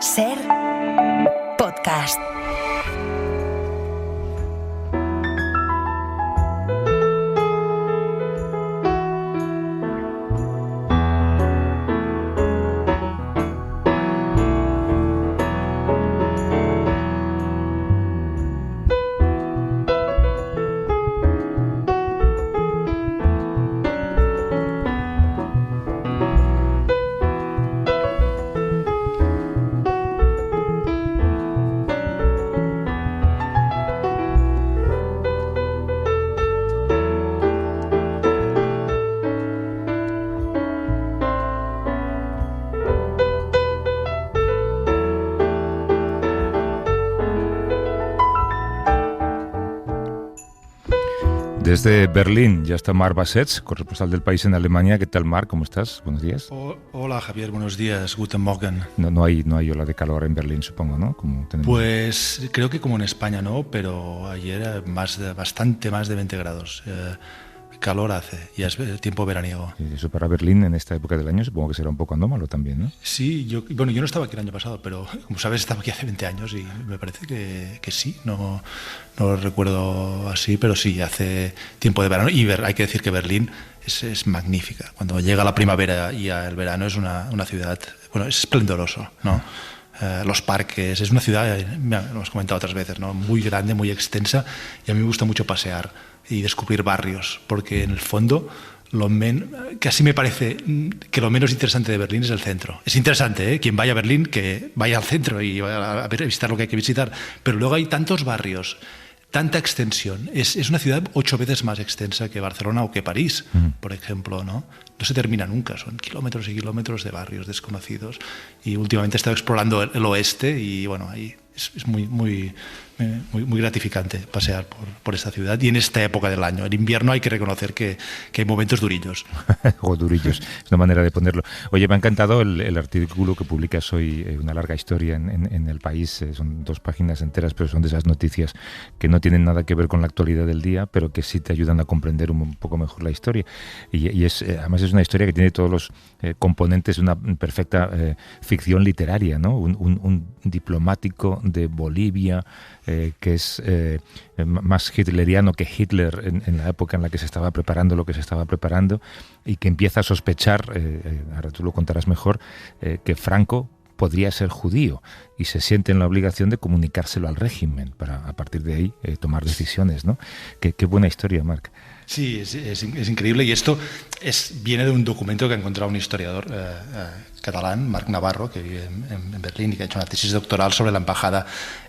Ser podcast. Desde Berlín ya está Marc Bassets, corresponsal del País en Alemania. ¿Qué tal, Marc? ¿Cómo estás? Buenos días. Hola, Javier. Buenos días. Guten Morgen. No hay ola de calor en Berlín, supongo, ¿no? Como tenemos... Pues creo que como en España no, pero ayer bastante más de 20 grados. Calor hace, ya es tiempo veraniego. Y eso para Berlín en esta época del año supongo que será un poco anómalo también, ¿no? Sí, yo no estaba aquí el año pasado, pero como sabes estaba aquí hace 20 años y me parece que sí, no lo recuerdo así, pero sí, hace tiempo de verano. Y hay que decir que Berlín es magnífica. Cuando llega la primavera y el verano es una ciudad, bueno, es esplendoroso, ¿no? Los parques, es una ciudad, lo hemos comentado otras veces, ¿no? Muy grande, muy extensa, y a mí me gusta mucho pasear y descubrir barrios, porque en el fondo casi me parece que lo menos interesante de Berlín es el centro. Es interesante, ¿eh? Quien vaya a Berlín, que vaya al centro y vaya a visitar lo que hay que visitar, pero luego hay tantos barrios, tanta extensión. Es una ciudad 8 veces más extensa que Barcelona o que París, por ejemplo, ¿no? No se termina nunca, son kilómetros y kilómetros de barrios desconocidos. Y últimamente he estado explorando el oeste y bueno, ahí es muy gratificante pasear por esta ciudad y en esta época del año. En invierno hay que reconocer que hay momentos durillos. O durillos, es una manera de ponerlo. Oye, me ha encantado el artículo que publicas hoy, una larga historia en El País. Son 2 páginas enteras, pero son de esas noticias que no tienen nada que ver con la actualidad del día, pero que sí te ayudan a comprender un poco mejor la historia. Y además es una historia que tiene todos los componentes de una perfecta ficción literaria, ¿no? Un diplomático de Bolivia que es más hitleriano que Hitler en la época en la que se estaba preparando lo que se estaba preparando y que empieza a sospechar, ahora tú lo contarás mejor, que Franco podría ser judío y se siente en la obligación de comunicárselo al régimen para a partir de ahí tomar decisiones, ¿no? Qué buena historia, Marc. Sí, es increíble y esto viene de un documento que ha encontrado un historiador catalán, Marc Navarro, que vive en Berlín y que ha hecho una tesis doctoral sobre la embajada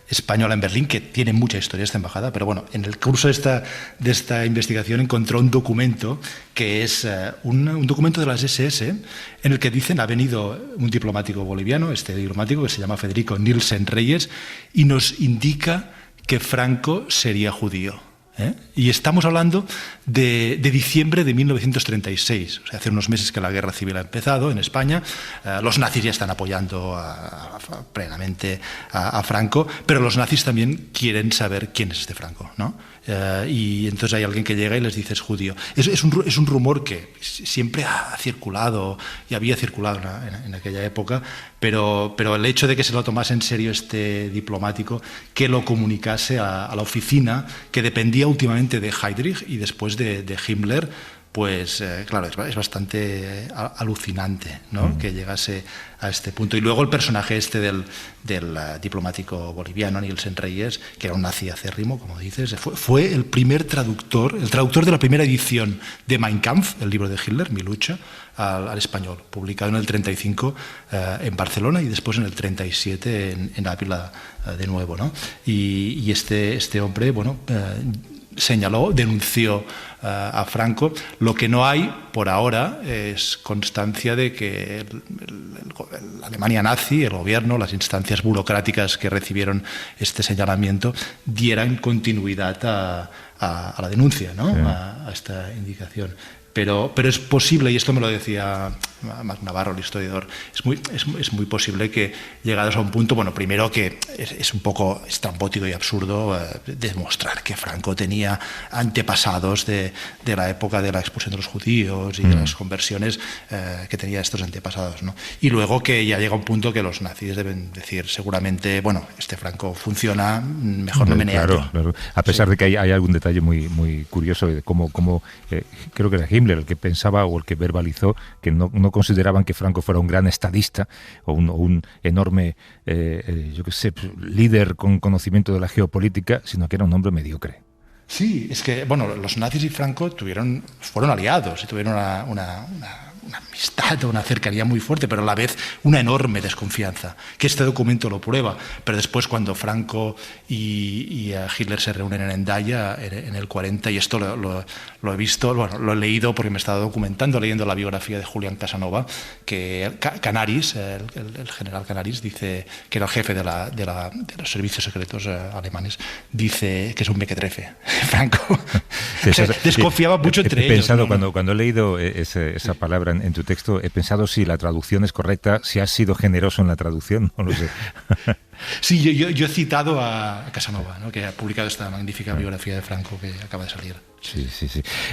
española en Berlín, que tiene mucha historia esta embajada, pero bueno, en el curso de esta investigación encontró un documento que es un documento de las SS en el que dicen ha venido un diplomático boliviano, este diplomático que se llama Federico Nielsen Reyes, y nos indica que Franco sería judío. Y estamos hablando de diciembre de 1936, o sea, hace unos meses que la guerra civil ha empezado en España. Los nazis ya están apoyando plenamente a Franco, pero los nazis también quieren saber quién es este Franco, ¿no? Y entonces hay alguien que llega y les dice es judío. Es un rumor que siempre ha circulado y había circulado en aquella época, pero el hecho de que se lo tomase en serio este diplomático, que lo comunicase a la oficina que dependía últimamente de Heydrich y después de Himmler, pues claro, es bastante alucinante, ¿no? Que llegase a este punto. Y luego el personaje este del diplomático boliviano, Nielsen Reyes, que era un nazi acérrimo, como dices, fue el primer traductor de la primera edición de Mein Kampf, el libro de Hitler, Mi lucha, al español, publicado en el 35 en Barcelona y después en el 37 en Ávila de nuevo, ¿no? Y este hombre, bueno, denunció a Franco. Lo que no hay por ahora es constancia de que la Alemania nazi, el gobierno, las instancias burocráticas que recibieron este señalamiento dieran continuidad a la denuncia, ¿no? Sí. A esta indicación. Pero es posible, y esto me lo decía Marc Navarro, el historiador, es muy posible que llegados a un punto, bueno, primero que es un poco estrambótico y absurdo demostrar que Franco tenía antepasados de la época de la expulsión de los judíos y de las conversiones, que tenía estos antepasados, ¿no? Y luego que ya llega un punto que los nazis deben decir seguramente, bueno, este Franco funciona, mejor no menearlo. Claro. A pesar de que hay algún detalle muy curioso de cómo creo que era Himmler el que pensaba o el que verbalizó que no consideraban que Franco fuera un gran estadista o un enorme, yo qué sé, líder con conocimiento de la geopolítica, sino que era un hombre mediocre. Sí, es que, bueno, los nazis y Franco fueron aliados y tuvieron una amistad, una cercanía muy fuerte, pero a la vez una enorme desconfianza, que este documento lo prueba. Pero después, cuando Franco y Hitler se reúnen en Hendaya en el 40, y esto lo he visto, bueno, lo he leído porque me he estado documentando, leyendo la biografía de Julián Casanova, que Canaris, el general Canaris, dice, que era el jefe de los servicios secretos alemanes, dice que es un mequetrefe, Franco. Desconfiaba mucho entre ellos. He pensado, cuando he leído esa palabra en tu texto, he pensado si la traducción es correcta, si has sido generoso en la traducción, no lo sé. Sí, yo he citado a Casanova, ¿no?, que ha publicado esta magnífica biografía de Franco que acaba de salir. Sí.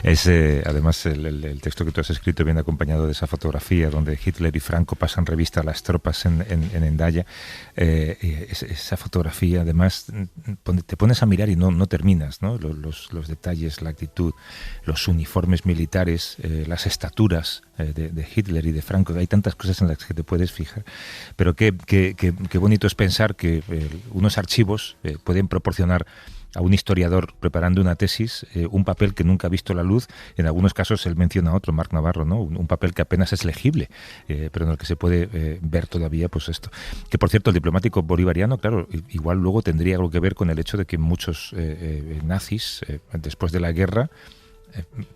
Es, además, el texto que tú has escrito viene acompañado de esa fotografía donde Hitler y Franco pasan revista a las tropas en Hendaya. Esa fotografía, además, te pones a mirar y no terminas, ¿no? Los detalles, la actitud, los uniformes militares, las estaturas de Hitler y de Franco. Hay tantas cosas en las que te puedes fijar. Pero qué bonito es pensar que unos archivos pueden proporcionar a un historiador preparando una tesis un papel que nunca ha visto la luz. En algunos casos él menciona a otro, Marc Navarro, ¿no? Un papel que apenas es legible, pero en el que se puede ver todavía pues esto. Que, por cierto, el diplomático bolivariano, claro, igual luego tendría algo que ver con el hecho de que muchos nazis, después de la guerra,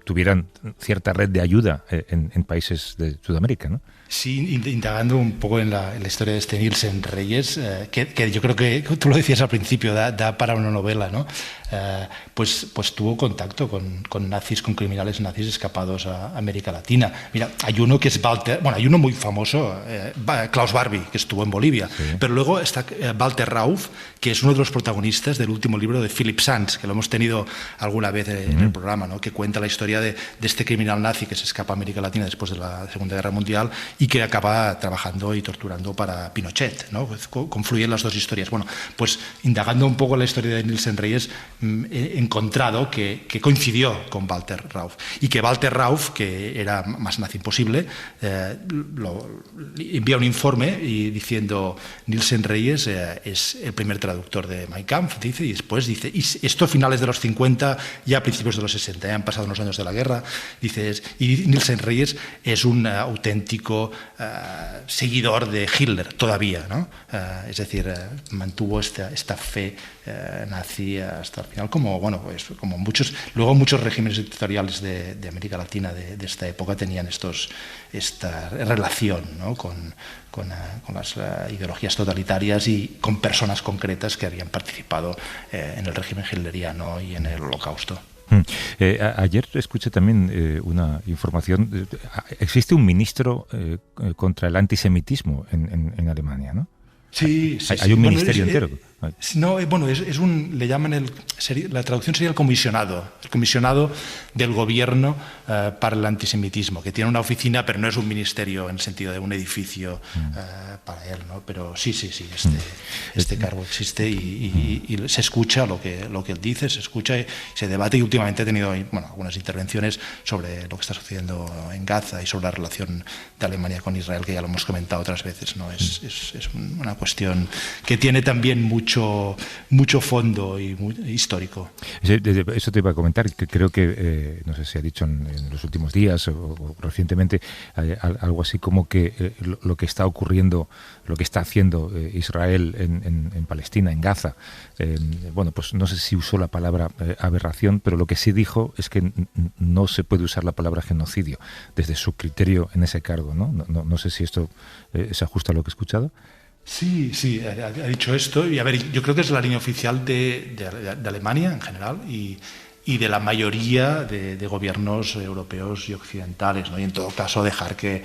tuvieran cierta red de ayuda en países de Sudamérica, ¿no? Sí, indagando un poco en la historia de este Nielsen Reyes, que yo creo que tú lo decías al principio, da para una novela, ¿no? Pues tuvo contacto con nazis, con criminales nazis escapados a América Latina. Mira, hay uno que es hay uno muy famoso, Klaus Barbie, que estuvo en Bolivia, sí. Pero luego está Walter Rauff, que es uno de los protagonistas del último libro de Philip Sands, que lo hemos tenido alguna vez en el programa, ¿no? Que cuenta la historia de este criminal nazi que se escapa a América Latina después de la Segunda Guerra Mundial y que acaba trabajando y torturando para Pinochet, ¿no? Pues confluyen las dos historias. Bueno, pues indagando un poco la historia de Nielsen Reyes, he encontrado que coincidió con Walter Rauff y que Walter Rauff, que era más nazi imposible, envía un informe y diciendo Nielsen Reyes es el primer traductor de Mein Kampf, dice, y después dice, y esto a finales de los 50, ya a principios de los 60, ya han pasado unos años de la guerra, dice, y Nielsen Reyes es un auténtico seguidor de Hitler todavía, ¿no? Es decir, mantuvo esta fe nazi hasta el final, como muchos regímenes dictatoriales de América Latina de esta época tenían esta relación, ¿no? con las ideologías totalitarias y con personas concretas que habían participado en el régimen hitleriano y en el Holocausto. Ayer escuché también una información. Existe un ministro contra el antisemitismo en Alemania, ¿no? Sí. Hay un ministerio entero. No, le llaman la traducción sería el comisionado del gobierno para el antisemitismo, que tiene una oficina, pero no es un ministerio en el sentido de un edificio para él, ¿no? Pero sí, este cargo existe y se escucha lo que él dice, se escucha y se debate, y últimamente he tenido algunas intervenciones sobre lo que está sucediendo en Gaza y sobre la relación de Alemania con Israel, que ya lo hemos comentado otras veces, ¿no? Es una cuestión que tiene también mucho fondo y muy histórico. Eso te iba a comentar, que creo que, no sé si ha dicho en los últimos días o recientemente, algo así como que lo que está ocurriendo, lo que está haciendo Israel en Palestina, en Gaza, pues no sé si usó la palabra aberración, pero lo que sí dijo es que no se puede usar la palabra genocidio desde su criterio en ese cargo, ¿no? No sé si esto se ajusta a lo que he escuchado. Sí, ha dicho esto, y a ver, yo creo que es la línea oficial de Alemania en general, y y de la mayoría de gobiernos europeos y occidentales, ¿no? Y en todo caso dejar que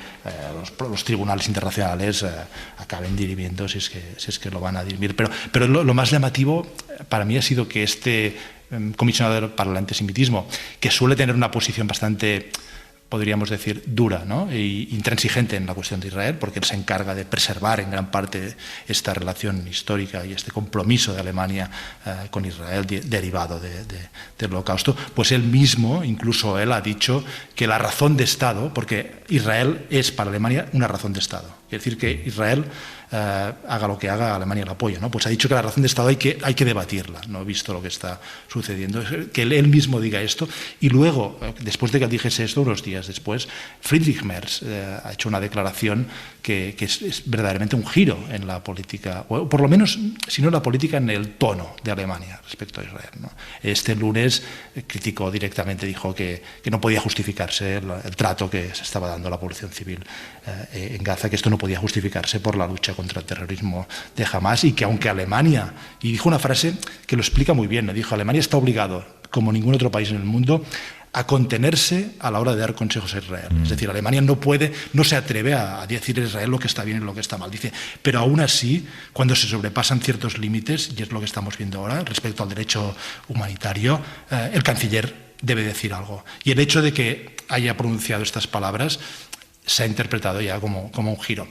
los tribunales internacionales acaben dirimiendo si es que lo van a dirimir. Pero lo más llamativo para mí ha sido que este comisionado para el antisemitismo, que suele tener una posición bastante, podríamos decir, dura, ¿no? E intransigente en la cuestión de Israel, porque él se encarga de preservar en gran parte esta relación histórica y este compromiso de Alemania con Israel derivado del Holocausto, pues él mismo, incluso él ha dicho que la razón de Estado, porque Israel es para Alemania una razón de Estado, es decir, que Israel haga lo que haga, Alemania lo apoya, ¿no? Pues ha dicho que la razón de Estado hay que debatirla, ¿no? Visto lo que está sucediendo. Que él mismo diga esto, y luego, después de que dijese esto, unos días después, Friedrich Merz ha hecho una declaración que es verdaderamente un giro en la política, o por lo menos, si no en la política, en el tono de Alemania respecto a Israel, ¿no? Este lunes criticó directamente, dijo que no podía justificarse el trato que se estaba dando a la población civil en Gaza, que esto no podía justificarse por la lucha contra el terrorismo de Hamás, y que aunque Alemania, y dijo una frase que lo explica muy bien, ¿no? Dijo: Alemania está obligado, como ningún otro país en el mundo, a contenerse a la hora de dar consejos a Israel. Es decir, Alemania no se atreve a decir a Israel lo que está bien y lo que está mal. Dice, pero aún así, cuando se sobrepasan ciertos límites, y es lo que estamos viendo ahora respecto al derecho humanitario, el canciller debe decir algo. Y el hecho de que haya pronunciado estas palabras se ha interpretado ya como un giro.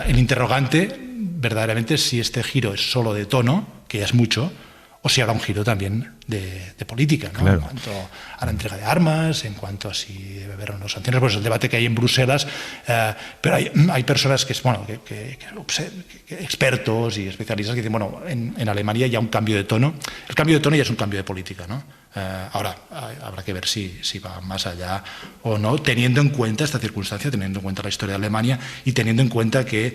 El interrogante, verdaderamente, es si este giro es solo de tono, que ya es mucho, o si habrá un giro también de política, ¿no? Claro. En cuanto a la entrega de armas, en cuanto a si debe haber unas sanciones, pues el debate que hay en Bruselas, pero hay personas que expertos y especialistas que dicen, bueno, en Alemania ya un cambio de tono, el cambio de tono ya es un cambio de política, ¿no? Ahora habrá que ver si va más allá o no, teniendo en cuenta esta circunstancia, teniendo en cuenta la historia de Alemania y teniendo en cuenta que,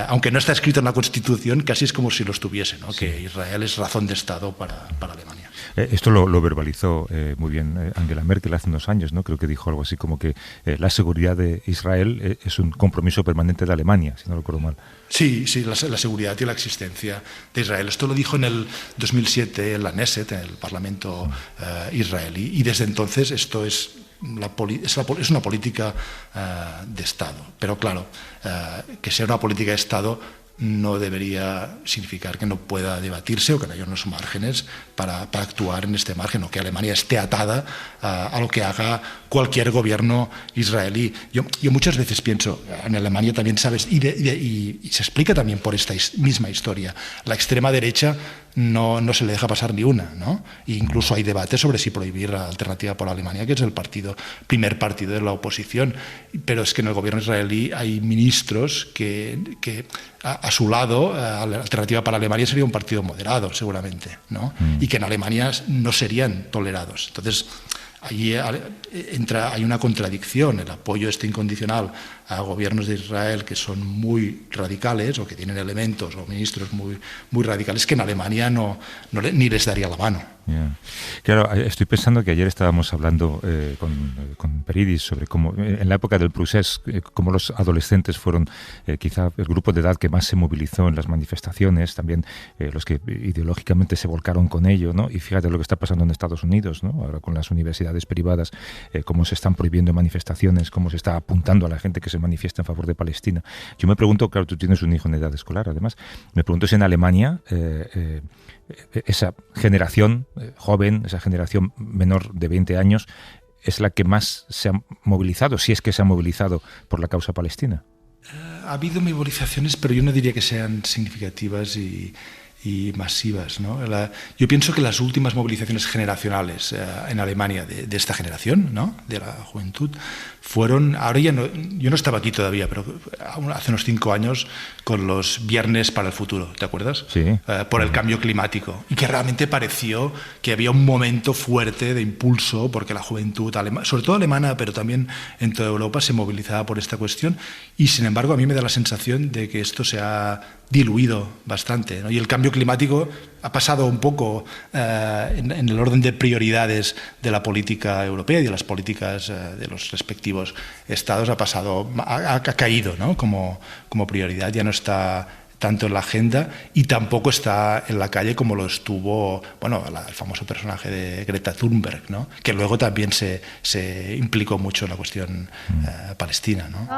aunque no está escrito en la Constitución, casi es como si lo estuviese, ¿no? Sí. Que Israel es razón de Estado para Alemania. Esto lo verbalizó muy bien Angela Merkel hace unos años, ¿no? Creo que dijo algo así como que la seguridad de Israel es un compromiso permanente de Alemania, si no recuerdo mal. Sí, la seguridad y la existencia de Israel. Esto lo dijo en el 2007 en la Knesset, en el Parlamento israelí, y desde entonces esto es una política de Estado. Pero claro, que sea una política de Estado no debería significar que no pueda debatirse o que no haya unos márgenes para actuar en este margen, o que Alemania esté atada a lo que haga cualquier gobierno israelí. Yo muchas veces pienso, en Alemania también sabes, y se explica también por esta misma historia, la extrema derecha no se le deja pasar ni una, ¿no? E incluso hay debates sobre si prohibir la Alternativa por Alemania, que es el primer partido de la oposición, pero es que en el gobierno israelí hay ministros que a su lado, la Alternativa para Alemania sería un partido moderado, seguramente, ¿no? Y que en Alemania no serían tolerados. Entonces, allí hay una contradicción, el apoyo incondicional a gobiernos de Israel que son muy radicales o que tienen elementos o ministros muy radicales, que en Alemania ni les daría la mano. Yeah. Claro, estoy pensando que ayer estábamos hablando con Peridis sobre cómo, en la época del procés, cómo los adolescentes fueron quizá el grupo de edad que más se movilizó en las manifestaciones, también los que ideológicamente se volcaron con ello, ¿no? Y fíjate lo que está pasando en Estados Unidos, ¿no? Ahora con las universidades privadas, cómo se están prohibiendo manifestaciones, cómo se está apuntando a la gente que se manifiesta en favor de Palestina. Yo me pregunto, claro, tú tienes un hijo en edad escolar, además, me pregunto si en Alemania esa generación joven, esa generación menor de 20 años, es la que más se ha movilizado, si es que se ha movilizado por la causa palestina. Ha habido movilizaciones, pero yo no diría que sean significativas y masivas, ¿no? Yo pienso que las últimas movilizaciones generacionales en Alemania de esta generación, ¿no? De la juventud, fueron, ahora ya no, yo no estaba aquí todavía, pero hace unos 5 años con los Viernes para el Futuro, ¿te acuerdas? Sí. Por el cambio climático, y que realmente pareció que había un momento fuerte de impulso porque la juventud alemana, sobre todo alemana, pero también en toda Europa, se movilizaba por esta cuestión, y sin embargo a mí me da la sensación de que esto se ha diluido bastante, ¿no? Y el cambio climático ha pasado un poco en el orden de prioridades de la política europea y de las políticas de los respectivos estados, ha caído, ¿no? como prioridad, ya no está tanto en la agenda y tampoco está en la calle como lo estuvo, bueno, el famoso personaje de Greta Thunberg, ¿no? Que luego también se implicó mucho en la cuestión palestina, ¿no?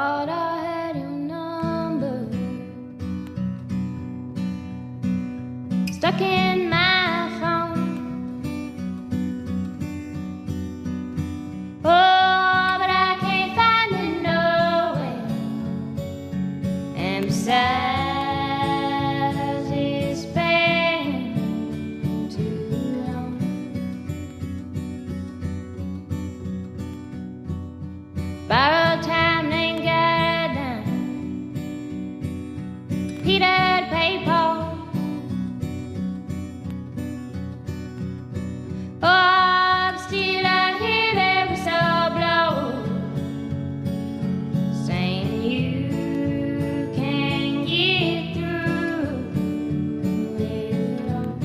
Stuck in my phone. Oh, but I can't find it nowhere. And besides, it's been too long. Borrowed time ain't got it done. Peter paper. Oh, still I hear their whistle blow, saying you can get through it all.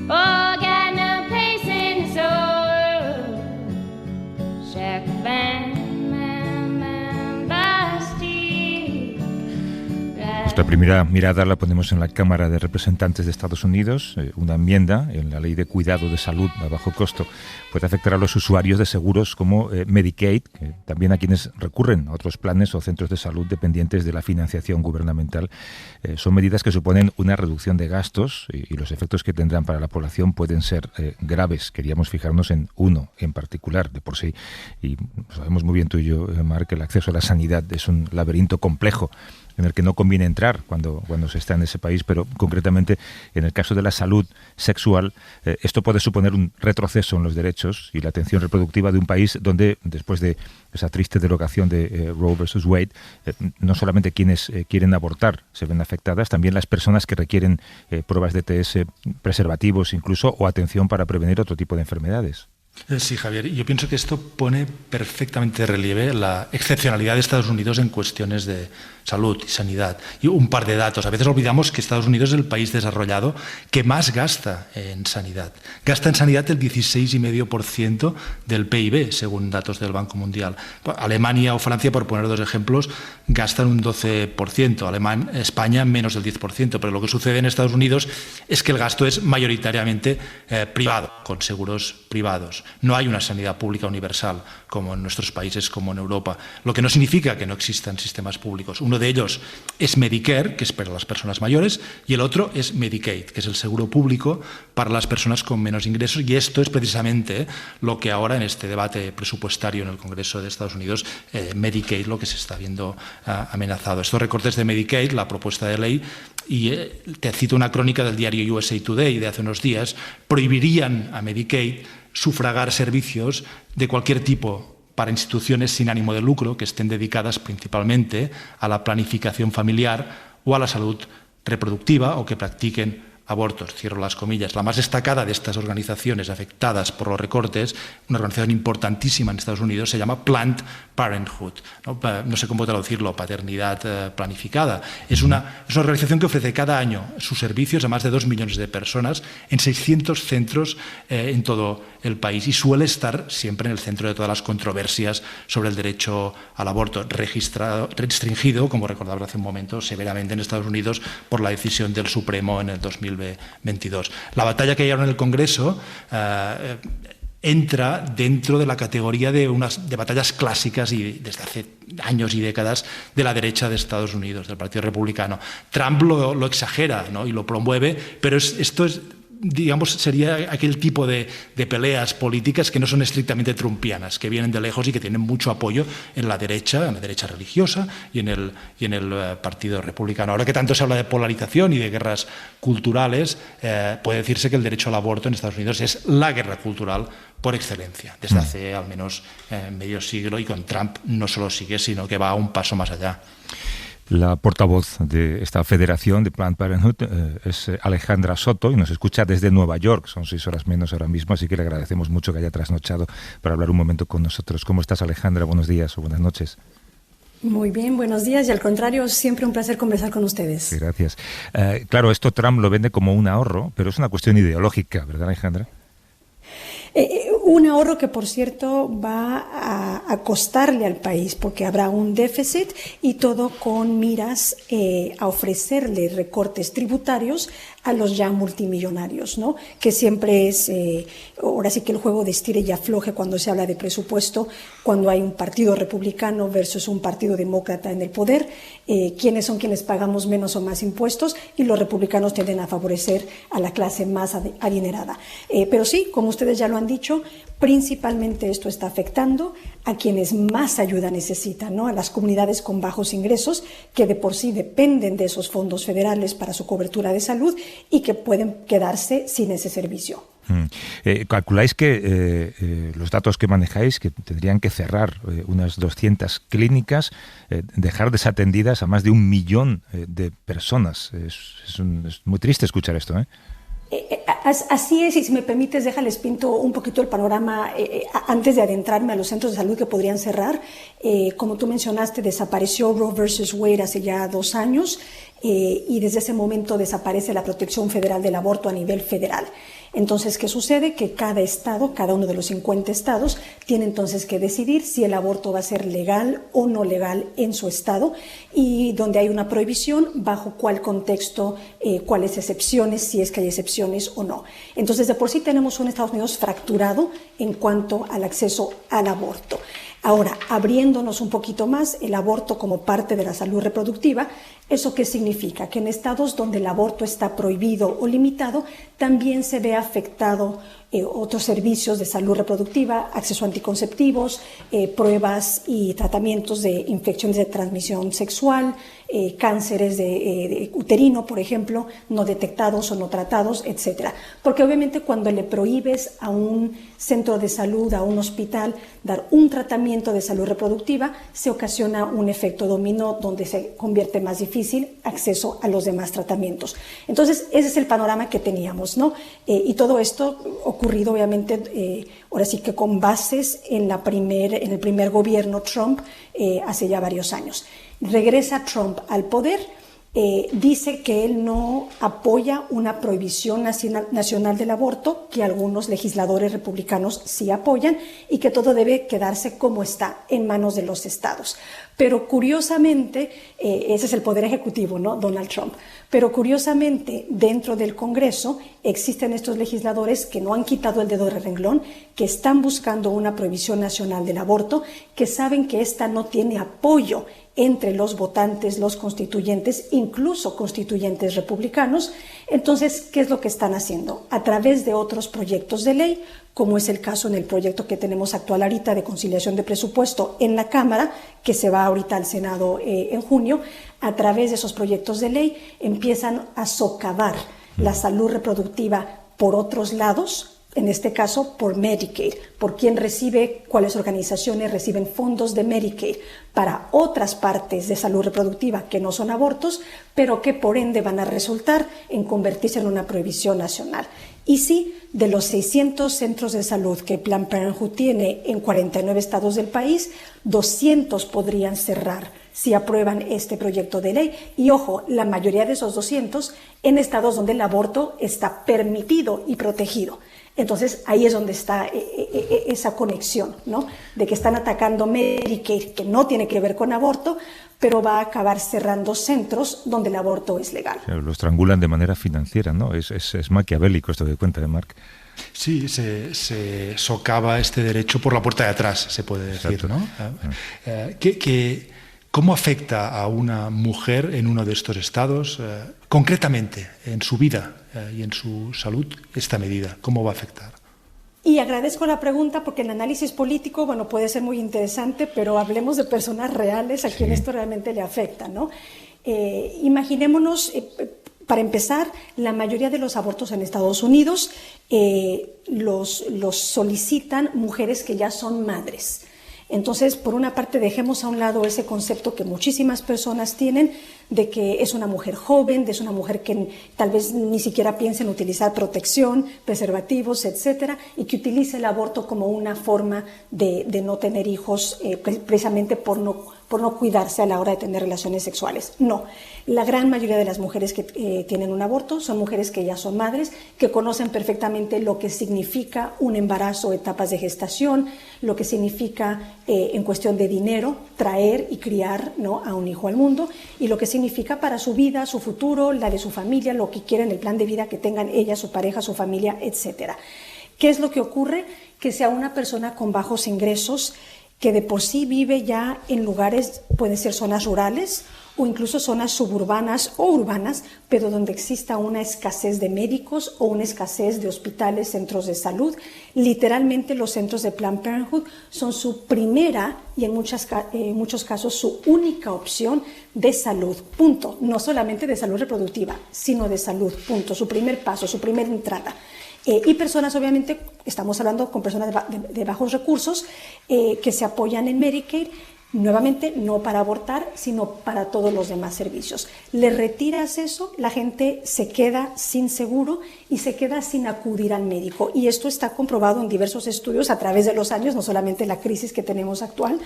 Oh, got no place in this old shack band, Nuestra primera mirada la ponemos en la Cámara de Representantes de Estados Unidos. Una enmienda en la Ley de Cuidado de Salud a Bajo Costo puede afectar a los usuarios de seguros como Medicaid, también a quienes recurren a otros planes o centros de salud dependientes de la financiación gubernamental. Son medidas que suponen una reducción de gastos y los efectos que tendrán para la población pueden ser graves. Queríamos fijarnos en uno en particular de por sí. Y sabemos muy bien tú y yo, Marc, que el acceso a la sanidad es un laberinto complejo en el que no conviene entrar cuando se está en ese país, pero concretamente en el caso de la salud sexual, esto puede suponer un retroceso en los derechos y la atención reproductiva de un país donde, después de esa triste derogación de Roe versus Wade, no solamente quienes quieren abortar se ven afectadas, también las personas que requieren pruebas de TS, preservativos incluso, o atención para prevenir otro tipo de enfermedades. Sí, Javier, yo pienso que esto pone perfectamente de relieve la excepcionalidad de Estados Unidos en cuestiones de salud y sanidad. Y un par de datos. A veces olvidamos que Estados Unidos es el país desarrollado que más gasta en sanidad. Gasta en sanidad el 16,5% del PIB, según datos del Banco Mundial. Alemania o Francia, por poner dos ejemplos, gastan un 12%. España menos del 10%. Pero lo que sucede en Estados Unidos es que el gasto es mayoritariamente privado, con seguros privados. No hay una sanidad pública universal como en nuestros países, como en Europa, lo que no significa que no existan sistemas públicos. Uno de ellos es Medicare, que es para las personas mayores, y el otro es Medicaid, que es el seguro público para las personas con menos ingresos, y esto es precisamente lo que ahora en este debate presupuestario en el Congreso de Estados Unidos, Medicaid, lo que se está viendo amenazado. Estos recortes de Medicaid, la propuesta de ley, y te cito una crónica del diario USA Today de hace unos días, prohibirían a Medicaid sufragar servicios de cualquier tipo para instituciones sin ánimo de lucro que estén dedicadas principalmente a la planificación familiar o a la salud reproductiva o que practiquen abortos, cierro las comillas. La más destacada de estas organizaciones afectadas por los recortes, una organización importantísima en Estados Unidos, se llama Planned Parenthood, no sé cómo traducirlo, paternidad planificada. Es una organización que ofrece cada año sus servicios a más de 2 millones de personas en 600 centros en todo el país y suele estar siempre en el centro de todas las controversias sobre el derecho al aborto, restringido, como recordaba hace un momento, severamente en Estados Unidos por la decisión del Supremo en el 2022. La batalla que hay ahora en el Congreso entra dentro de la categoría de batallas clásicas y desde hace años y décadas de la derecha de Estados Unidos, del Partido Republicano. Trump lo exagera, ¿no? Y lo promueve, pero esto es, digamos, sería aquel tipo de peleas políticas que no son estrictamente trumpianas, que vienen de lejos y que tienen mucho apoyo en la derecha religiosa y en el Partido Republicano. Ahora que tanto se habla de polarización y de guerras culturales, puede decirse que el derecho al aborto en Estados Unidos es la guerra cultural por excelencia, desde hace al menos medio siglo, y con Trump no solo sigue, sino que va un paso más allá. La portavoz de esta federación de Planned Parenthood es Alejandra Soto y nos escucha desde Nueva York. Son 6 horas menos ahora mismo, así que le agradecemos mucho que haya trasnochado para hablar un momento con nosotros. ¿Cómo estás, Alejandra? Buenos días o buenas noches. Muy bien, buenos días, y al contrario, siempre un placer conversar con ustedes. Sí, gracias. Claro, esto Trump lo vende como un ahorro, pero es una cuestión ideológica, ¿verdad, Alejandra? Un ahorro que, por cierto, va a costarle al país porque habrá un déficit y todo con miras a ofrecerle recortes tributarios a los ya multimillonarios, ¿no? Que siempre es, ahora sí que el juego de estire y afloje cuando se habla de presupuesto, cuando hay un partido republicano versus un partido demócrata en el poder, quiénes son quienes pagamos menos o más impuestos, y los republicanos tienden a favorecer a la clase más adinerada. Pero sí, como ustedes ya lo han dicho, principalmente esto está afectando a quienes más ayuda necesitan, ¿no? A las comunidades con bajos ingresos, que de por sí dependen de esos fondos federales para su cobertura de salud y que pueden quedarse sin ese servicio. Calculáis que los datos que manejáis, que tendrían que cerrar unas 200 clínicas, dejar desatendidas a más de 1 millón de personas. Es muy triste escuchar esto, ¿eh? Así es, y si me permites, déjales pinto un poquito el panorama antes de adentrarme a los centros de salud que podrían cerrar. Como tú mencionaste, desapareció Roe versus Wade hace ya 2 años y desde ese momento desaparece la protección federal del aborto a nivel federal. Entonces, ¿qué sucede? Que cada estado, cada uno de los 50 estados, tiene entonces que decidir si el aborto va a ser legal o no legal en su estado, y donde hay una prohibición, bajo cuál contexto, cuáles excepciones, si es que hay excepciones o no. Entonces, de por sí tenemos un Estados Unidos fracturado en cuanto al acceso al aborto. Ahora, abriéndonos un poquito más, el aborto como parte de la salud reproductiva, ¿eso qué significa? Que en estados donde el aborto está prohibido o limitado, también se ve afectado otros servicios de salud reproductiva, acceso a anticonceptivos, pruebas y tratamientos de infecciones de transmisión sexual, cánceres de uterino, por ejemplo, no detectados o no tratados, etcétera. Porque obviamente cuando le prohíbes a un centro de salud, a un hospital, dar un tratamiento de salud reproductiva, se ocasiona un efecto dominó donde se convierte más difícil acceso a los demás tratamientos. Entonces, ese es el panorama que teníamos, ¿no? Y todo esto ocurrido, obviamente, ahora sí que con bases en el primer gobierno Trump hace ya varios años. Regresa Trump al poder, dice que él no apoya una prohibición nacional del aborto, que algunos legisladores republicanos sí apoyan, y que todo debe quedarse como está, en manos de los estados. Pero curiosamente, ese es el poder ejecutivo, ¿no? Donald Trump. Pero curiosamente, dentro del Congreso existen estos legisladores que no han quitado el dedo del renglón, que están buscando una prohibición nacional del aborto, que saben que esta no tiene apoyo entre los votantes, los constituyentes, incluso constituyentes republicanos. Entonces, ¿qué es lo que están haciendo? A través de otros proyectos de ley, como es el caso en el proyecto que tenemos actual ahorita de conciliación de presupuesto en la Cámara, que se va ahorita al Senado en junio, a través de esos proyectos de ley empiezan a socavar la salud reproductiva por otros lados, en este caso por Medicaid, por quién recibe, cuáles organizaciones reciben fondos de Medicaid para otras partes de salud reproductiva que no son abortos, pero que por ende van a resultar en convertirse en una prohibición nacional. Y sí, de los 600 centros de salud que Planned Parenthood tiene en 49 estados del país, 200 podrían cerrar si aprueban este proyecto de ley. Y ojo, la mayoría de esos 200 en estados donde el aborto está permitido y protegido. Entonces, ahí es donde está esa conexión, ¿no? De que están atacando Medicaid, que no tiene que ver con aborto, pero va a acabar cerrando centros donde el aborto es legal. Lo estrangulan de manera financiera, ¿no? Es maquiavélico esto que cuenta de Marc. Sí, se socava este derecho por la puerta de atrás, se puede decir, exacto, ¿no? ¿Cómo afecta a una mujer en uno de estos estados, concretamente, en su vida y en su salud, esta medida? ¿Cómo va a afectar? Y agradezco la pregunta porque el análisis político, bueno, puede ser muy interesante, pero hablemos de personas reales a quien esto realmente le afecta, ¿no? Imaginémonos, para empezar, la mayoría de los abortos en Estados Unidos los solicitan mujeres que ya son madres. Entonces, por una parte, dejemos a un lado ese concepto que muchísimas personas tienen de que es una mujer joven, de es una mujer que tal vez ni siquiera piensa en utilizar protección, preservativos, etcétera, y que utiliza el aborto como una forma de no tener hijos, precisamente por por no cuidarse a la hora de tener relaciones sexuales. No, la gran mayoría de las mujeres que tienen un aborto son mujeres que ya son madres, que conocen perfectamente lo que significa un embarazo, etapas de gestación, lo que significa en cuestión de dinero traer y criar, ¿no?, a un hijo al mundo, y lo que significa para su vida, su futuro, la de su familia, lo que quieren, el plan de vida que tengan ella, su pareja, su familia, etcétera. ¿Qué es lo que ocurre? Que sea una persona con bajos ingresos, que de por sí vive ya en lugares, pueden ser zonas rurales o incluso zonas suburbanas o urbanas, pero donde exista una escasez de médicos o una escasez de hospitales, centros de salud. Literalmente los centros de Planned Parenthood son su primera y en muchos casos su única opción de salud, punto. No solamente de salud reproductiva, sino de salud, punto. Su primer paso, su primera entrada. Y personas, obviamente, estamos hablando con personas de bajos recursos que se apoyan en Medicaid, nuevamente no para abortar, sino para todos los demás servicios. Le retiras eso, la gente se queda sin seguro y se queda sin acudir al médico. Y esto está comprobado en diversos estudios a través de los años, no solamente la crisis que tenemos actual,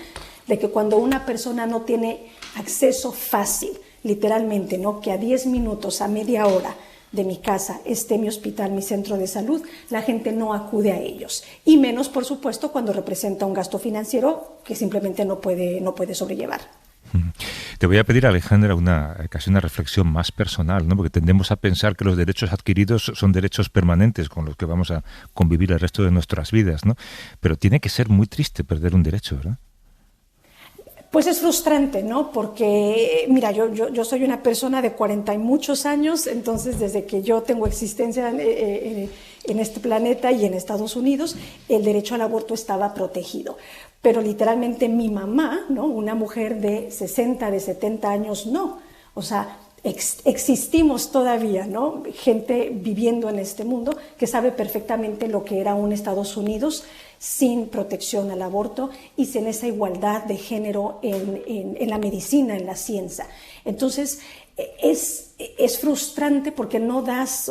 de que cuando una persona no tiene acceso fácil, literalmente, ¿no?, que a 10 minutos, a media hora de mi casa esté mi hospital, mi centro de salud, la gente no acude a ellos. Y menos, por supuesto, cuando representa un gasto financiero que simplemente no puede sobrellevar. Te voy a pedir, Alejandra, casi una reflexión más personal, ¿no? Porque tendemos a pensar que los derechos adquiridos son derechos permanentes con los que vamos a convivir el resto de nuestras vidas, ¿no? Pero tiene que ser muy triste perder un derecho, ¿verdad? Pues es frustrante, ¿no? Porque, mira, yo soy una persona de 40 y muchos años, entonces desde que yo tengo existencia en este planeta y en Estados Unidos, el derecho al aborto estaba protegido. Pero literalmente mi mamá, ¿no?, una mujer de 60, de 70 años, no. O sea, existimos todavía, ¿no?, gente viviendo en este mundo que sabe perfectamente lo que era un Estados Unidos sin protección al aborto y sin esa igualdad de género en la medicina, en la ciencia. Entonces, es frustrante porque no das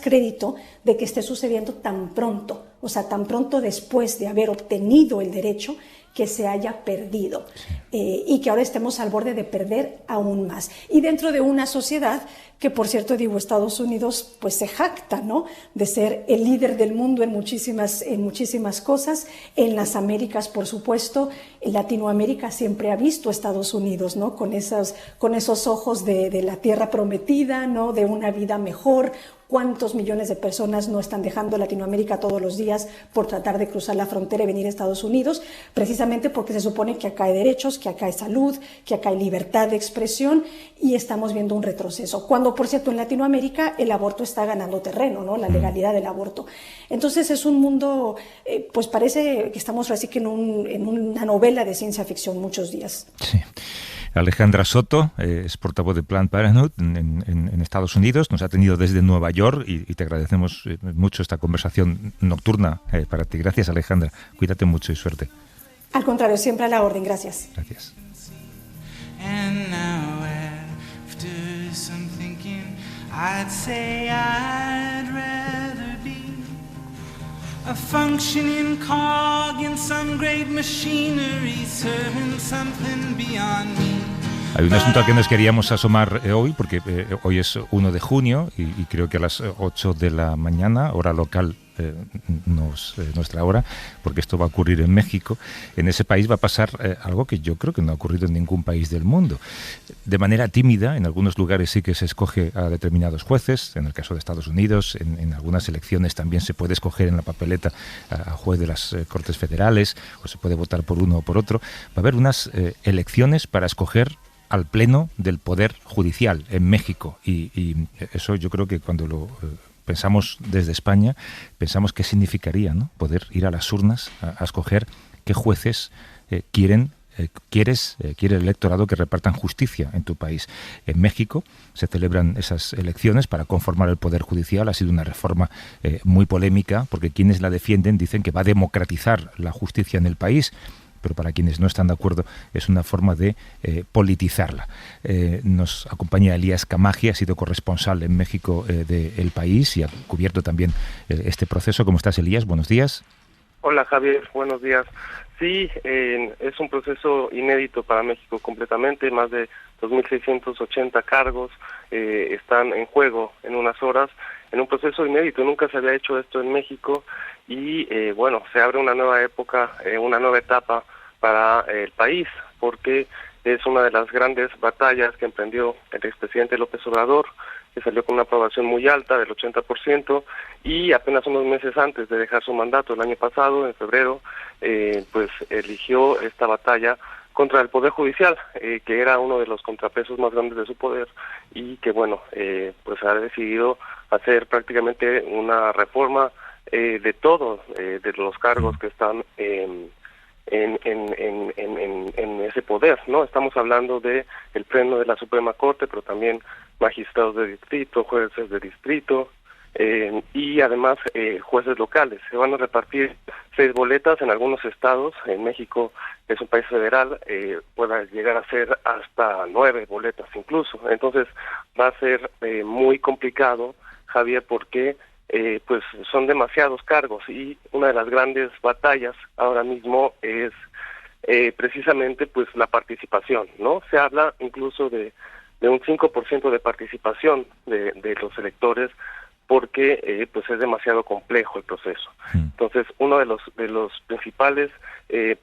crédito de que esté sucediendo tan pronto, o sea, tan pronto después de haber obtenido el derecho, que se haya perdido y que ahora estemos al borde de perder aún más. Y dentro de una sociedad que, por cierto, digo, Estados Unidos pues se jacta, ¿no?, de ser el líder del mundo en muchísimas cosas. En las Américas, por supuesto, en Latinoamérica siempre ha visto a Estados Unidos, ¿no?, con esos ojos de la tierra prometida, ¿no?, de una vida mejor. ¿Cuántos millones de personas no están dejando Latinoamérica todos los días por tratar de cruzar la frontera y venir a Estados Unidos? Precisamente porque se supone que acá hay derechos, que acá hay salud, que acá hay libertad de expresión, y estamos viendo un retroceso. Cuando, por cierto, en Latinoamérica el aborto está ganando terreno, ¿no?, la legalidad del aborto. Entonces es un mundo, pues parece que estamos así que en una novela de ciencia ficción muchos días. Sí. Alejandra Soto es portavoz de Planned Parenthood en Estados Unidos. Nos ha tenido desde Nueva York y te agradecemos mucho esta conversación nocturna para ti. Gracias, Alejandra. Cuídate mucho y suerte. Al contrario, siempre a la orden. Gracias. Gracias. And now after some thinking, I'd say I'd rather be a functioning cog in some great machinery, serving something beyond me. Hay un asunto al que nos queríamos asomar hoy, porque hoy es 1 de junio y creo que a las 8 de la mañana, hora local, nuestra hora, porque esto va a ocurrir en México. En ese país va a pasar algo que yo creo que no ha ocurrido en ningún país del mundo. De manera tímida, en algunos lugares sí que se escoge a determinados jueces, en el caso de Estados Unidos, en algunas elecciones también se puede escoger en la papeleta a juez de las Cortes Federales, o se puede votar por uno o por otro. Va a haber unas elecciones para escoger al Pleno del Poder Judicial en México, y eso yo creo que cuando lo pensamos desde España, pensamos qué significaría, ¿no?, poder ir a las urnas a escoger qué jueces quiere el electorado que repartan justicia en tu país. En México se celebran esas elecciones para conformar el Poder Judicial. Ha sido una reforma muy polémica, porque quienes la defienden dicen que va a democratizar la justicia en el país, pero para quienes no están de acuerdo es una forma de politizarla. Nos acompaña Elías Camaji, ha sido corresponsal en México del País y ha cubierto también este proceso. ¿Cómo estás, Elías? Buenos días. Hola, Javier, buenos días. Sí, es un proceso inédito para México completamente, más de 2.680 cargos están en juego en unas horas, en un proceso inédito, nunca se había hecho esto en México y bueno, se abre una nueva época, una nueva etapa para el país, porque es una de las grandes batallas que emprendió el expresidente López Obrador, que salió con una aprobación muy alta del 80%, y apenas unos meses antes de dejar su mandato el año pasado, en febrero, pues eligió esta batalla contra el Poder Judicial, que era uno de los contrapesos más grandes de su poder, y que bueno, pues ha decidido hacer prácticamente una reforma de todo, de los cargos que están en ese poder, ¿no? Estamos hablando de el pleno de la Suprema Corte, pero también magistrados de distrito, jueces de distrito, y además jueces locales. Se van a repartir 6 boletas en algunos estados. En México, que es un país federal, pueda llegar a ser hasta 9 boletas incluso. Entonces va a ser muy complicado, Javier, porque pues son demasiados cargos, y una de las grandes batallas ahora mismo es precisamente pues la participación, ¿no? Se habla incluso de un 5% de participación de los electores, porque pues es demasiado complejo el proceso. Entonces, uno de los principales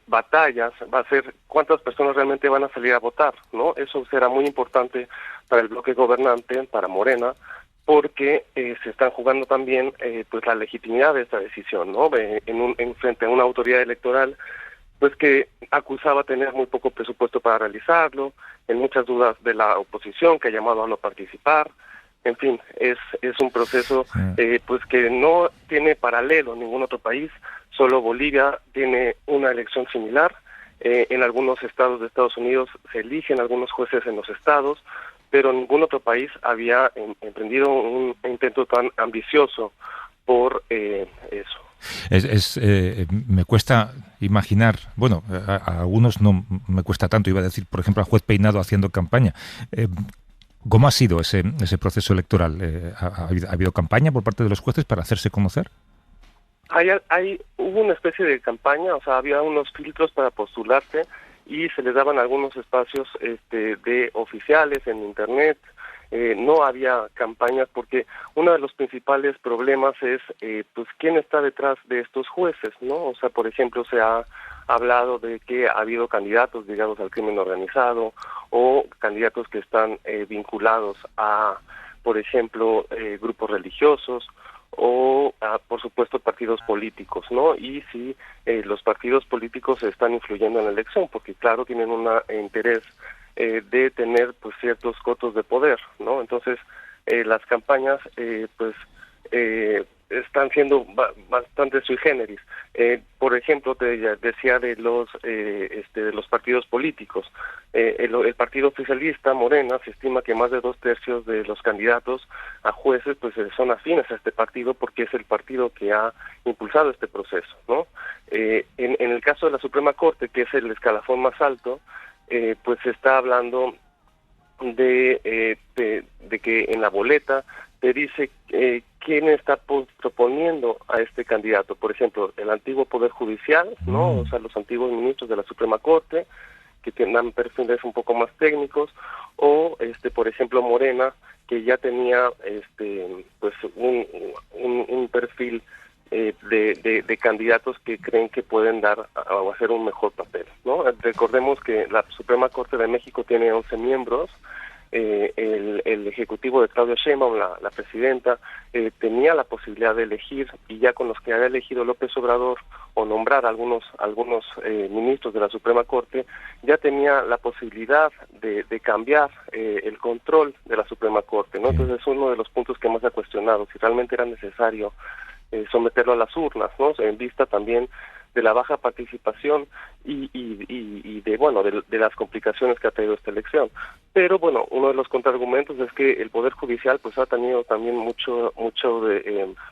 batallas va a ser cuántas personas realmente van a salir a votar, ¿no? Eso será muy importante para el bloque gobernante, para Morena, porque se están jugando también pues la legitimidad de esta decisión, ¿no? En frente a una autoridad electoral pues que acusaba tener muy poco presupuesto para realizarlo, en muchas dudas de la oposición que ha llamado a no participar. En fin, es un proceso pues que no tiene paralelo en ningún otro país. Solo Bolivia tiene una elección similar. En algunos estados de Estados Unidos se eligen algunos jueces en los estados, pero ningún otro país había emprendido un intento tan ambicioso por eso. Me cuesta imaginar, bueno, a algunos no me cuesta tanto, iba a decir, por ejemplo, al juez Peinado haciendo campaña. ¿Cómo ha sido ese proceso electoral? ¿Ha habido campaña por parte de los jueces para hacerse conocer? Hubo una especie de campaña, o sea, había unos filtros para postularse y se les daban algunos espacios de oficiales en internet. No había campañas porque uno de los principales problemas es pues quién está detrás de estos jueces, ¿no? O sea, por ejemplo, se ha hablado de que ha habido candidatos ligados al crimen organizado o candidatos que están vinculados a, por ejemplo, grupos religiosos o, por supuesto, partidos políticos, ¿no? Y si los partidos políticos están influyendo en la elección, porque claro, tienen un interés de tener pues ciertos cotos de poder, ¿no? Entonces, las campañas están siendo bastante sui generis. Por ejemplo, te decía de los partidos políticos. El partido oficialista, Morena, se estima que más de 2/3 de los candidatos a jueces pues son afines a este partido porque es el partido que ha impulsado este proceso, ¿no? En el caso de la Suprema Corte, que es el escalafón más alto, pues se está hablando de que en la boleta te dice quién está proponiendo a este candidato. Por ejemplo, el antiguo Poder Judicial, ¿no? O sea, los antiguos ministros de la Suprema Corte, que tienen perfiles un poco más técnicos, o por ejemplo, Morena, que ya tenía pues un perfil de candidatos que creen que pueden dar o hacer un mejor papel, ¿no? Recordemos que la Suprema Corte de México tiene 11 miembros. El ejecutivo de Claudia Sheinbaum, la presidenta, tenía la posibilidad de elegir, y ya con los que había elegido López Obrador, o nombrar algunos ministros de la Suprema Corte, ya tenía la posibilidad de cambiar el control de la Suprema Corte, ¿no? Entonces es uno de los puntos que más se ha cuestionado, si realmente era necesario someterlo a las urnas, ¿no? En vista también de la baja participación y de las complicaciones que ha traído esta elección. Pero bueno, uno de los contraargumentos es que el Poder Judicial pues ha tenido también mucho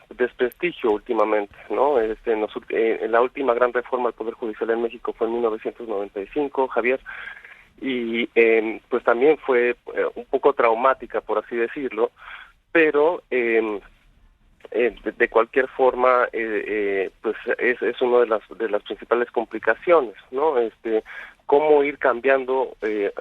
desprestigio últimamente, ¿no? En la última gran reforma del Poder Judicial en México fue en 1995, Javier, y pues también fue un poco traumática, por así decirlo, pero de cualquier forma, pues es una de las principales complicaciones, ¿no? Cómo ir cambiando,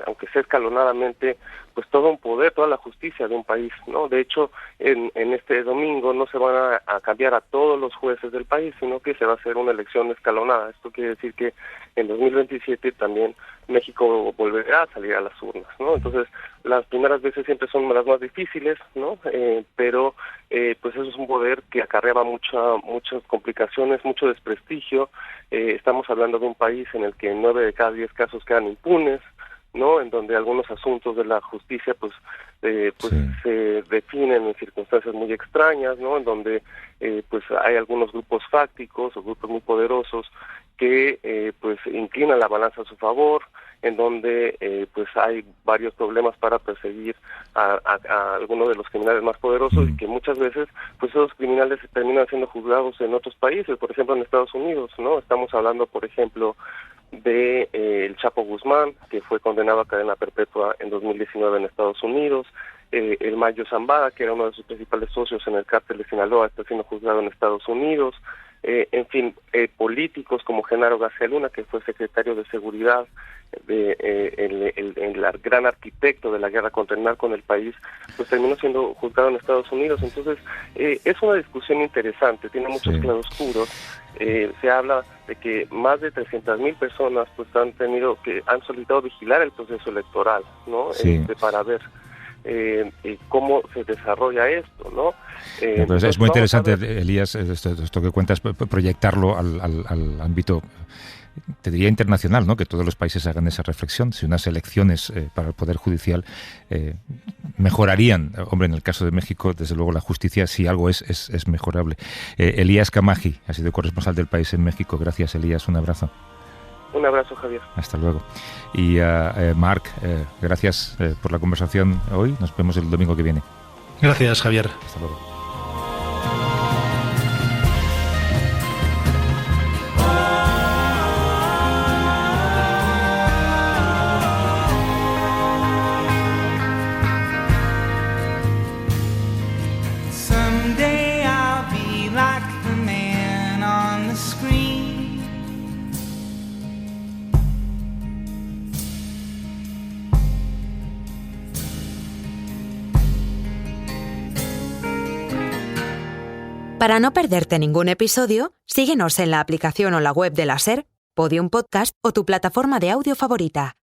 aunque sea escalonadamente, pues todo un poder, toda la justicia de un país, ¿no? De hecho, en este domingo no se van a cambiar a todos los jueces del país, sino que se va a hacer una elección escalonada. Esto quiere decir que en 2027 también México volverá a salir a las urnas, ¿no? Entonces, las primeras veces siempre son las más difíciles, ¿no? Pero pues eso es un poder que acarreaba muchas complicaciones, mucho desprestigio. Estamos hablando de un país en el que 9 de cada 10 casos quedan impunes, ¿no? En donde algunos asuntos de la justicia pues se definen en circunstancias muy extrañas, ¿no? En donde pues hay algunos grupos fácticos o grupos muy poderosos que pues inclinan la balanza a su favor, en donde pues hay varios problemas para perseguir a algunos de los criminales más poderosos y que muchas veces pues esos criminales terminan siendo juzgados en otros países, por ejemplo en Estados Unidos, ¿no? Estamos hablando, por ejemplo, de el Chapo Guzmán, que fue condenado a cadena perpetua en 2019 en Estados Unidos, el Mayo Zambada, que era uno de sus principales socios en el cártel de Sinaloa, está siendo juzgado en Estados Unidos, en fin, políticos como Genaro García Luna, que fue secretario de Seguridad, el gran arquitecto de la guerra contra el narco en el país, pues terminó siendo juzgado en Estados Unidos. Entonces, es una discusión interesante, tiene muchos claroscuros. Se habla de que más de 300,000 personas pues han solicitado vigilar el proceso electoral, ¿no? Sí. Para ver cómo se desarrolla esto, ¿no? Pues es muy interesante, Elías, esto que cuentas, proyectarlo al ámbito, te diría, internacional, ¿no? Que todos los países hagan esa reflexión. Si unas elecciones para el Poder Judicial mejorarían, hombre, en el caso de México, desde luego la justicia, si algo es mejorable. Elías Camaji ha sido corresponsal del País en México. Gracias, Elías, un abrazo. Un abrazo, Javier. Hasta luego. Y Marc, gracias por la conversación hoy. Nos vemos el domingo que viene. Gracias, Javier. Hasta luego. Someday I'll be like the man on the screen. Para no perderte ningún episodio, síguenos en la aplicación o la web de la SER, Podium Podcast o tu plataforma de audio favorita.